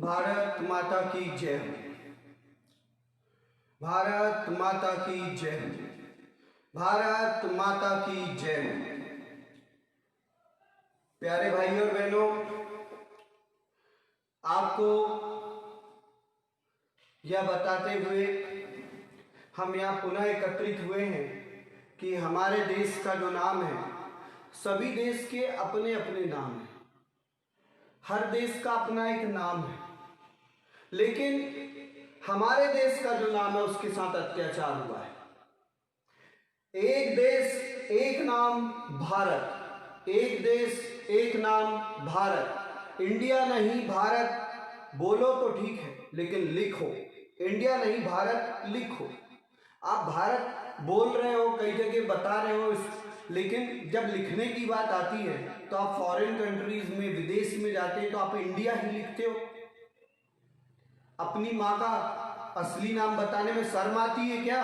भारत माता की जय हो। भारत माता की जय हो। भारत माता की जय हो। प्यारे भाइयों और बहनों, आपको यह बताते हुए हम यहाँ पुनः एकत्रित हुए हैं कि हमारे देश का जो नाम है, सभी देश के अपने अपने नाम हैं। हर देश का अपना एक नाम है, लेकिन हमारे देश का जो नाम है उसके साथ अत्याचार हुआ है। एक देश एक नाम भारत, एक देश एक नाम भारत। इंडिया नहीं भारत बोलो तो ठीक है, लेकिन लिखो इंडिया नहीं भारत लिखो। आप भारत बोल रहे हो, कई जगह बता रहे हो, लेकिन जब लिखने की बात आती है तो आप फॉरेन कंट्रीज में, विदेश में जाते हैं तो आप इंडिया ही लिखते हो। अपनी माँ का असली नाम बताने में शर्म आती है क्या?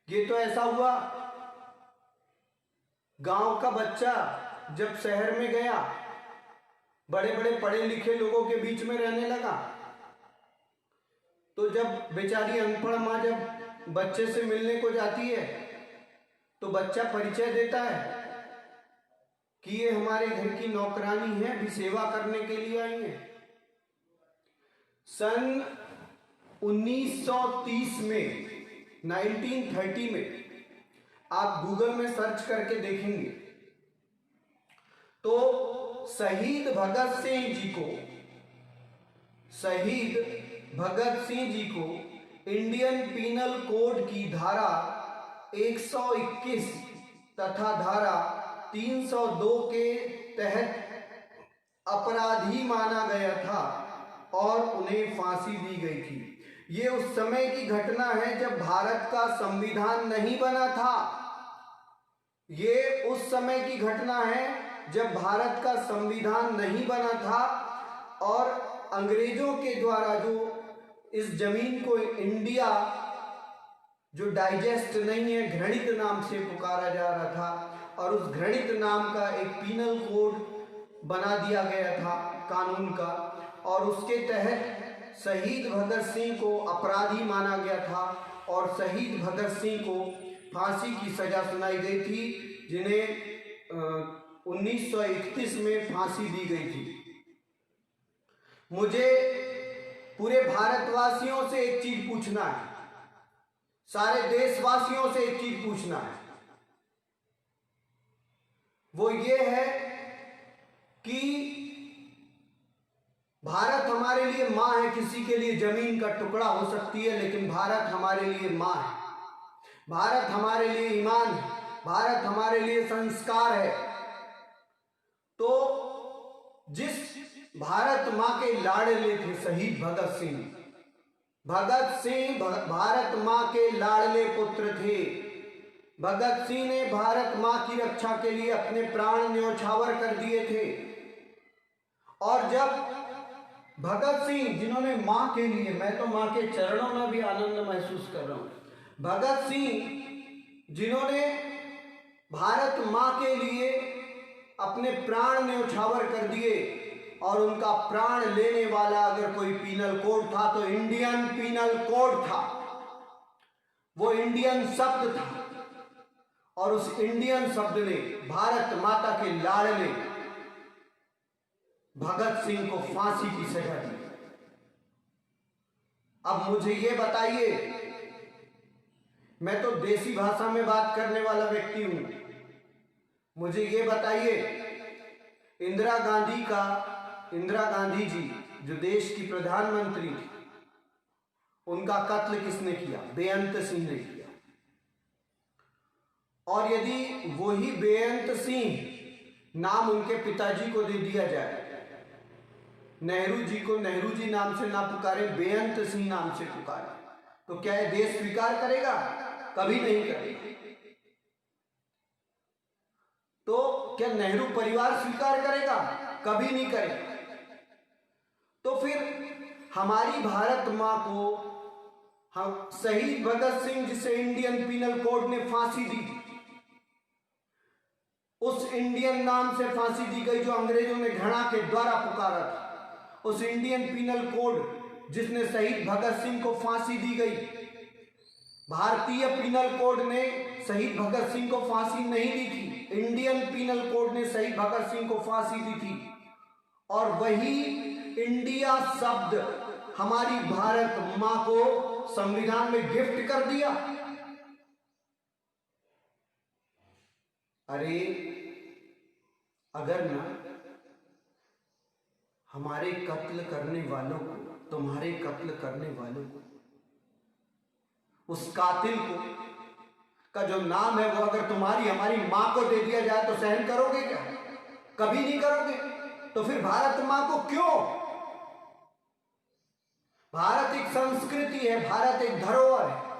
ये तो ऐसा हुआ, गांव का बच्चा जब शहर में गया, बड़े बड़े पढ़े लिखे लोगों के बीच में रहने लगा, तो जब बेचारी अनपढ़ माँ जब बच्चे से मिलने को जाती है तो बच्चा परिचय देता है कि ये हमारे घर की नौकरानी है, अभी सेवा करने के लिए आई है। सन 1930 में, 1930 में आप गूगल में सर्च करके देखेंगे तो शहीद भगत सिंह जी को इंडियन पीनल कोड की धारा 121 तथा धारा 302 के तहत अपराधी माना गया था और उन्हें फांसी दी गई थी। ये उस समय की घटना है जब भारत का संविधान नहीं बना था। ये उस समय की घटना है जब भारत का संविधान नहीं बना था और अंग्रेजों के द्वारा जो इस जमीन को इंडिया, जो डाइजेस्ट नहीं है, घृणित नाम से पुकारा जा रहा था, और उस घृणित नाम का एक पीनल कोड बना दिया गया था कानून का, और उसके तहत शहीद भगत सिंह को अपराधी माना गया था और शहीद भगत सिंह को फांसी की सजा सुनाई गई थी, जिन्हें 1931 में फांसी दी गई थी। मुझे पूरे भारतवासियों से एक चीज पूछना है, सारे देशवासियों से एक चीज पूछना है, वो ये है कि भारत हमारे लिए माँ है। किसी के लिए जमीन का टुकड़ा हो सकती है, लेकिन भारत हमारे लिए माँ है। भारत हमारे लिए ईमान है, भारत हमारे लिए संस्कार है। तो जिस भारत माँ के लाडले थे शहीद भगत सिंह भारत माँ के लाडले पुत्र थे। भगत सिंह ने भारत माँ की रक्षा के लिए अपने प्राण न्यौछावर कर दिए थे। और जब भगत सिंह, जिन्होंने माँ के लिए, मैं तो माँ के चरणों में भी आनंद महसूस कर रहा हूं, भगत सिंह जिन्होंने भारत माँ के लिए अपने प्राण न्यौछावर कर दिए, और उनका प्राण लेने वाला अगर कोई पीनल कोड था तो इंडियन पीनल कोड था। वो इंडियन शब्द था, और उस इंडियन शब्द ने भारत माता के लाडले भगत सिंह को फांसी की सजा दी। अब मुझे ये बताइए, मैं तो देसी भाषा में बात करने वाला व्यक्ति हूं, मुझे ये बताइए, इंदिरा गांधी जी जो देश की प्रधानमंत्री थी, उनका कत्ल किसने किया? बेअंत सिंह ने किया। और यदि वही बेअंत सिंह नाम उनके पिताजी को दे दिया जाए, नेहरू जी को नेहरू जी नाम से ना पुकारे, बेअंत सिंह नाम से पुकारे, तो क्या यह देश स्वीकार करेगा? कभी नहीं करेगा। तो क्या नेहरू परिवार स्वीकार करेगा? कभी नहीं करेगा। तो फिर हमारी भारत माँ को हम शहीद भगत सिंह, जिसे इंडियन पीनल कोड ने फांसी दी थी, उस इंडियन नाम से फांसी दी गई जो अंग्रेजों ने घृणा के द्वारा पुकारा था। उस इंडियन पीनल कोड जिसने शहीद भगत सिंह को फांसी दी गई, भारतीय पीनल कोड ने शहीद भगत सिंह को फांसी नहीं दी थी, इंडियन पीनल कोड ने शहीद भगत सिंह को फांसी दी थी। और वही इंडिया शब्द हमारी भारत मां को संविधान में गिफ्ट कर दिया। अरे अगर ना हमारे कत्ल करने वालों को, तुम्हारे कत्ल करने वालों को, उस कातिल को का जो नाम है वो अगर तुम्हारी हमारी मां को दे दिया जाए तो सहन करोगे क्या? कभी नहीं करोगे। तो फिर भारत मां को क्यों? भारत एक संस्कृति है, भारत एक धरोहर है।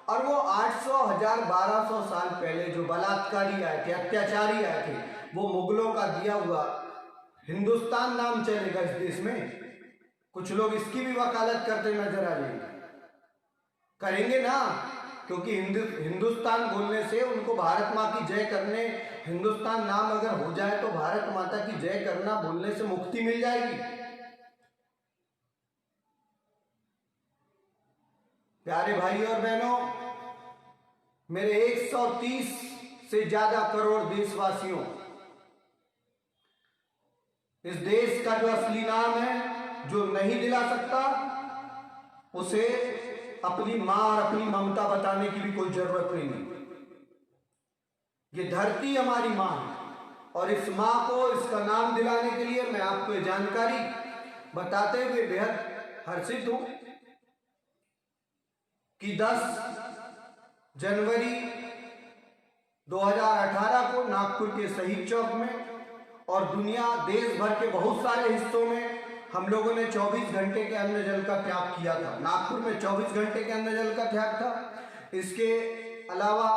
और वो 800, 1000, 1200 साल पहले जो बलात्कारी आए थे, अत्याचारी आए थे, वो मुगलों का दिया हुआ हिंदुस्तान नाम चलेगा इस देश में। कुछ लोग इसकी भी वकालत करते नजर आ जाएंगे, करेंगे ना, क्योंकि हिंदुस्तान बोलने से उनको भारत माँ की जय करने, हिंदुस्तान नाम अगर हो जाए तो भारत माता की जय करना बोलने से मुक्ति मिल जाएगी। प्यारे भाई और बहनों, मेरे 130 से ज्यादा करोड़ देशवासियों, इस देश का जो असली नाम है जो नहीं दिला सकता, उसे अपनी मां और अपनी ममता बताने की भी कोई जरूरत नहीं है। ये धरती हमारी मां है और इस मां को इसका नाम दिलाने के लिए मैं आपको ये जानकारी बताते हुए बेहद हर्षित हूं कि 10 जनवरी 2018 को नागपुर के शहीद चौक में और दुनिया देश भर के बहुत सारे हिस्सों में हम लोगों ने 24 घंटे के अन्न जल का त्याग किया था। नागपुर में 24 घंटे के अन्न जल का त्याग था। इसके अलावा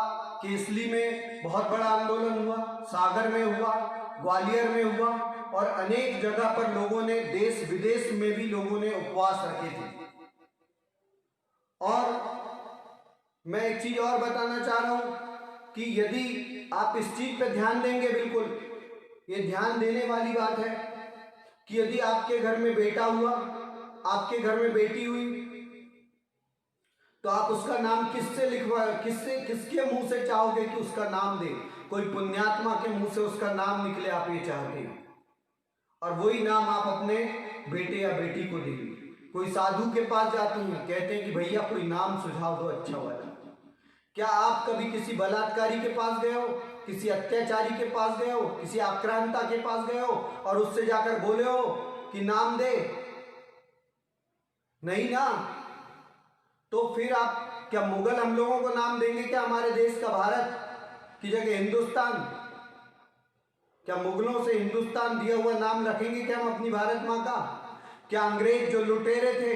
केसली में बहुत बड़ा आंदोलन हुआ, सागर में हुआ, ग्वालियर में हुआ और अनेक जगह पर लोगों ने, देश विदेश में भी लोगों ने उपवास रखे थे। और मैं एक चीज और बताना चाह रहा हूं कि यदि आप इस चीज पे ध्यान देंगे, बिल्कुल ये ध्यान देने वाली बात है कि यदि आपके घर में बेटा हुआ, आपके घर में बेटी हुई, तो आप उसका नाम किससे लिखवा, किसके मुंह से चाहोगे कि उसका नाम दे? कोई पुण्यात्मा के मुंह से उसका नाम निकले, आप ये चाहते हैं। और वही नाम आप अपने बेटे या बेटी को देंगे। कोई साधु के पास जाते हैं, कहते हैं कि भैया कोई नाम सुझाव दो अच्छा वाला। क्या आप कभी किसी बलात्कारी के पास गए हो, किसी अत्याचारी के पास गए हो, किसी आक्रांता के पास गए हो और उससे जाकर बोले हो कि नाम दे? नहीं ना। तो फिर आप क्या मुगल हम लोगों को नाम देंगे क्या? हमारे देश का भारत की जगह हिंदुस्तान? क्या मुगलों से हिंदुस्तान दिया हुआ नाम रखेंगे क्या हम अपनी भारत मां का? क्या अंग्रेज जो लुटेरे थे,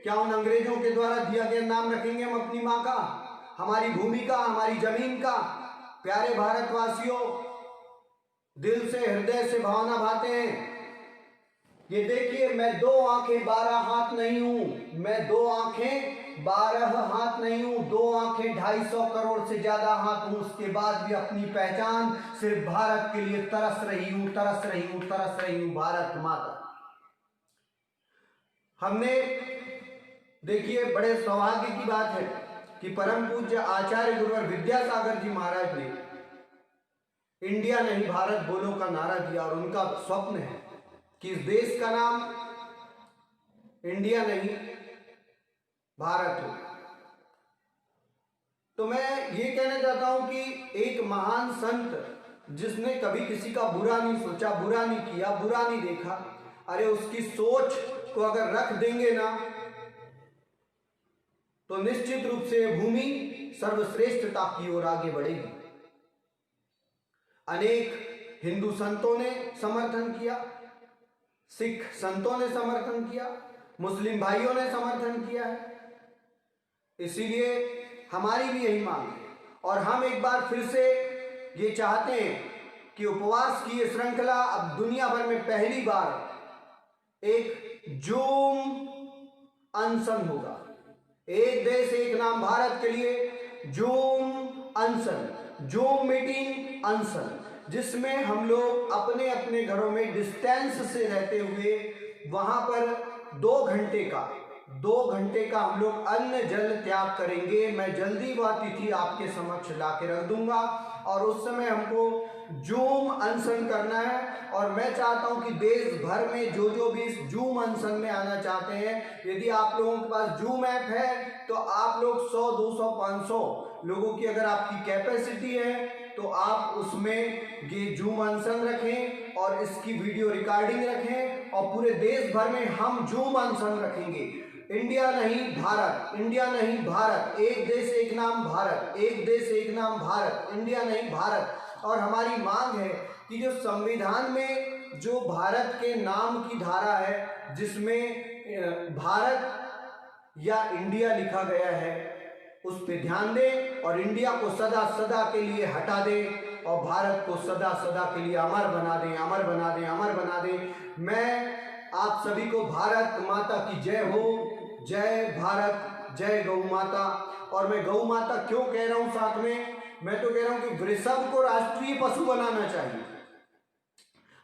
क्या उन अंग्रेजों के द्वारा दिया गया नाम रखेंगे हम अपनी मां का, हमारी भूमि का, हमारी जमीन का? प्यारे भारतवासियों, दिल से, हृदय से भावना भाते हैं। ये देखिए, मैं 2 आंखें 12 हाथ नहीं हूं, मैं 2 आंखें 12 हाथ नहीं हूं, 2 आंखें 250 करोड़ से ज्यादा हाथ हूं। उसके बाद भी अपनी पहचान सिर्फ भारत के लिए तरस रही हूं, तरस रही हूं, तरस रही हूं, भारत माता। हमने, देखिए, बड़े सौभाग्य की बात है कि परम पूज्य आचार्य गुरुवर विद्यासागर जी महाराज ने इंडिया नहीं भारत बोलो का नारा दिया और उनका स्वप्न है कि इस देश का नाम इंडिया नहीं भारत हो। तो मैं ये कहना चाहता हूं कि एक महान संत जिसने कभी किसी का बुरा नहीं सोचा, बुरा नहीं किया, बुरा नहीं देखा, अरे उसकी सोच को अगर रख देंगे ना तो निश्चित रूप से भूमि सर्वश्रेष्ठता की ओर आगे बढ़ेगी। अनेक हिंदू संतों ने समर्थन किया, सिख संतों ने समर्थन किया, मुस्लिम भाइयों ने समर्थन किया है। इसीलिए हमारी भी यही मांग है और हम एक बार फिर से ये चाहते हैं कि उपवास की ये श्रृंखला अब दुनिया भर में पहली बार एक जूम अनशन होगा। एक देश एक नाम भारत के लिए जूम अनशन, जूम मीटिंग अनशन, जिसमें हम लोग अपने अपने घरों में डिस्टेंस से रहते हुए वहां पर 2 घंटे का हम लोग अन्न जल त्याग करेंगे। मैं जल्दी वह तिथि आपके समक्ष ला के रख दूंगा और उस समय हमको जूम अनशन करना है। और मैं चाहता हूं कि देश भर में जो भी इस जूम अनशन में आना चाहते हैं, यदि आप लोगों के पास जूम ऐप है तो आप लोग 100, 200, 500 लोगों की अगर आपकी कैपेसिटी है तो आप उसमें ये जूम अनशन रखें और इसकी वीडियो रिकॉर्डिंग रखें और पूरे देश भर में हम जूम अनशन रखेंगे। इंडिया नहीं भारत, इंडिया नहीं भारत, एक देश एक नाम भारत, एक देश एक नाम भारत, इंडिया नहीं भारत। और हमारी मांग है कि जो संविधान में जो भारत के नाम की धारा है जिसमें भारत या इंडिया लिखा गया है उस पे ध्यान दें और इंडिया को सदा सदा के लिए हटा दें और भारत को सदा सदा के लिए अमर बना दें, अमर बना दें, अमर बना दें। मैं आप सभी को भारत माता की जय हो, जय भारत, जय गौ माता। और मैं गौ माता क्यों कह रहा हूं साथ में, मैं तो कह रहा हूं कि वृषभ को राष्ट्रीय पशु बनाना चाहिए।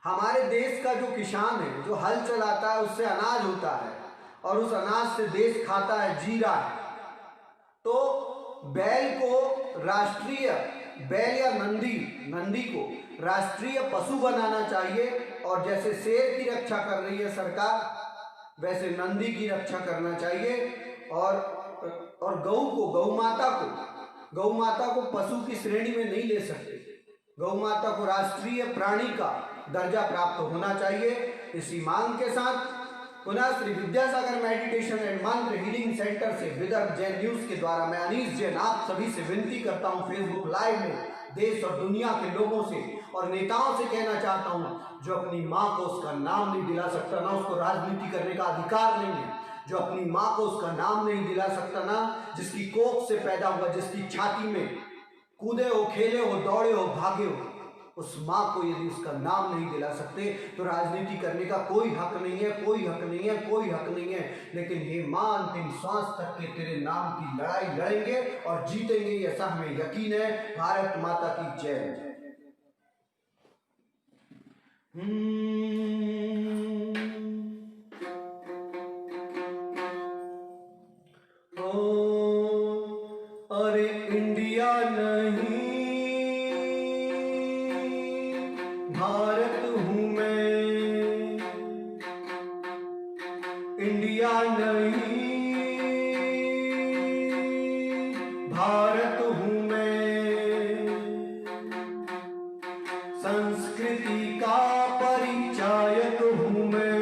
हमारे देश का जो किसान है, जो हल चलाता है, उससे अनाज होता है और उस अनाज से देश खाता है, जी रहा है। तो बैल को राष्ट्रीय, बैल या नंदी को राष्ट्रीय पशु बनाना चाहिए। और जैसे शेर की रक्षा कर रही है सरकार, वैसे नंदी की रक्षा करना चाहिए। और गौ माता को पशु की श्रेणी में नहीं ले सकते। गौ माता को राष्ट्रीय प्राणी का दर्जा प्राप्त होना चाहिए। इसी मांग के साथ पुनः श्री विद्यासागर मेडिटेशन एंड मंत्र हीलिंग सेंटर से विदर्भ जैन न्यूज के द्वारा मैं अनीश जैन आप सभी से विनती करता हूं, फेसबुक लाइव में देश और दुनिया के लोगों से और नेताओं से कहना चाहता हूं, जो अपनी मां को उसका नाम नहीं दिला सकता, ना उसको राजनीति करने का अधिकार नहीं है, जो अपनी मां को उसका नाम नहीं दिला सकता, ना जिसकी कोख से पैदा हुआ, जिसकी छाती में कूदे हो, खेले हो, दौड़े हो, भागे हो, उस मां को यदि उसका नाम नहीं दिला सकते तो राजनीति करने का कोई हक नहीं है, कोई हक नहीं है, कोई हक नहीं है। लेकिन हे मां, अंतिम श्वास तक के तेरे नाम की लड़ाई लड़ेंगे और जीतेंगे, ऐसा हमें यकीन है। भारत माता की जय। अरे इंडिया नहीं भारत हूँ मैं, इंडिया नहीं भारत हूँ मैं। संस्कृति का परिचायक हूँ मैं,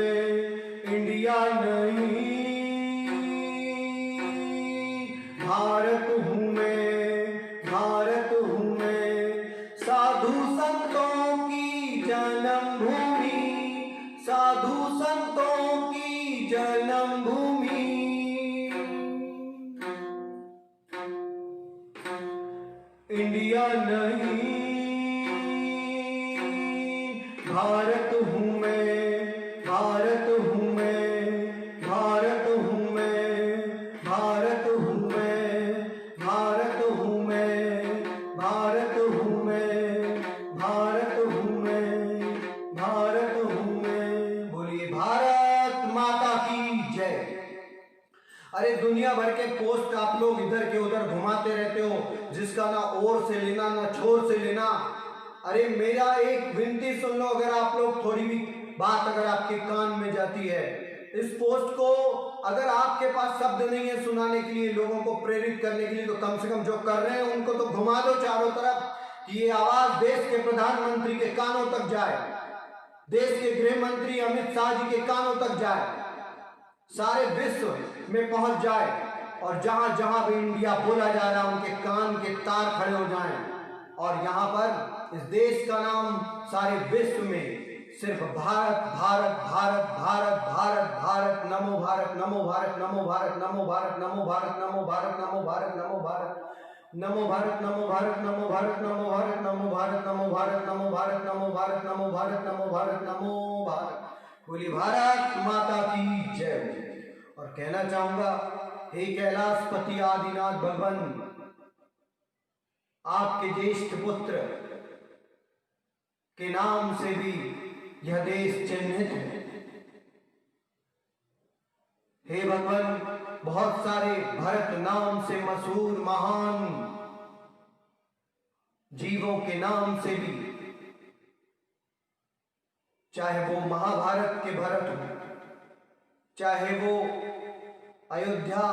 इंडिया नहीं भारत हूँ मैं, भारत हूँ मैं। साधु संतों की जन्मभूमि, साधु संतों की जन्मभूमि, इंडिया नहीं भारत हूँ मैं, भारत हूँ मैं, भारत हूँ मैं, भारत हूँ मैं, भारत हूँ मैं, भारत हूँ मैं, भारत हूँ मैं, भारत हूँ मैं। बोलिए भारत माता की जय। अरे दुनिया भर के पोस्ट आप लोग इधर के उधर घुमाते रहते हो, जिसका ना ओर से लेना ना छोर से लेना। अरे मेरा एक विनती सुन लो, अगर आप लोग थोड़ी भी बात अगर आपके कान में जाती है, इस पोस्ट को अगर आपके पास शब्द नहीं है सुनाने के लिए, लोगों को प्रेरित करने के लिए, तो कम से कम जो कर रहे हैं उनको तो घुमा दो चारों तरफ कि ये आवाज देश के प्रधानमंत्री के कानों तक जाए, देश के गृह मंत्री अमित शाह जी के कानों तक जाए, सारे विश्व में पहुंच जाए और जहां जहां भी इंडिया बोला जा रहा है उनके कान के तार खड़े हो जाएं। और यहाँ पर इस देश का नाम सारे विश्व में सिर्फ भारत, भारत, भारत, भारत, भारत, भारत, नमो भारत, नमो भारत, नमो भारत, नमो भारत, नमो भारत, नमो भारत, नमो भारत, नमो भारत, नमो भारत, नमो भारत, नमो भारत, नमो भारत, नमो भारत, नमो भारत, नमो भारत, नमो भारत, नमो भारत, नमो भारत, नमो भारत। बोली भारत माता की जय। और कहना चाहूंगा, हे कैलाशपति आदिनाथ भगवान, आपके ज्येष्ठ पुत्र के नाम से भी यह देश चिन्हित है। हे भगवान, बहुत सारे भरत नाम से मशहूर महान जीवों के नाम से भी, चाहे वो महाभारत के भरत हो, चाहे वो अयोध्या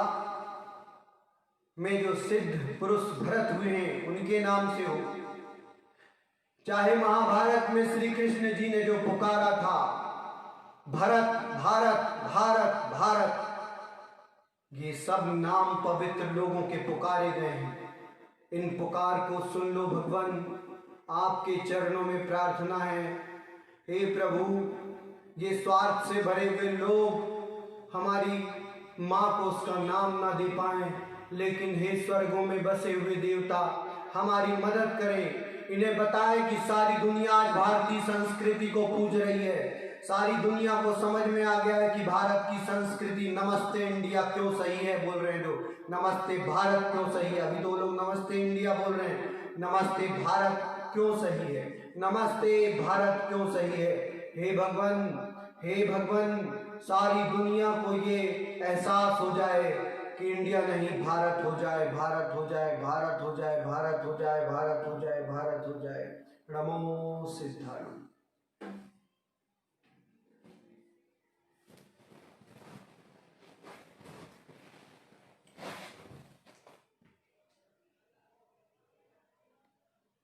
में जो सिद्ध पुरुष भरत हुए हैं उनके नाम से हो, चाहे महाभारत में श्री कृष्ण जी ने जो पुकारा था भरत भारत भारत भारत, ये सब नाम पवित्र लोगों के पुकारे गए हैं। इन पुकार को सुन लो भगवान, आपके चरणों में प्रार्थना है। हे प्रभु, ये स्वार्थ से भरे हुए लोग हमारी माँ को उसका नाम ना दे पाए, लेकिन हे स्वर्गों में बसे हुए देवता, हमारी मदद करें। इन्हें बताएं कि सारी दुनिया आज भारतीय संस्कृति को पूज रही है। सारी दुनिया को समझ में आ गया है कि भारत की संस्कृति नमस्ते इंडिया क्यों सही है बोल रहे हैं लोग, नमस्ते भारत क्यों सही है। अभी तो लोग नमस्ते इंडिया बोल रहे हैं, नमस्ते भारत क्यों सही है, नमस्ते भारत क्यों सही है। हे भगवान, हे भगवान, सारी दुनिया को ये एहसास हो जाए कि इंडिया नहीं भारत हो जाए, भारत हो जाए, भारत हो जाए, भारत हो जाए, भारत हो जाए, भारत हो जाए। नमो सिद्धार्थ।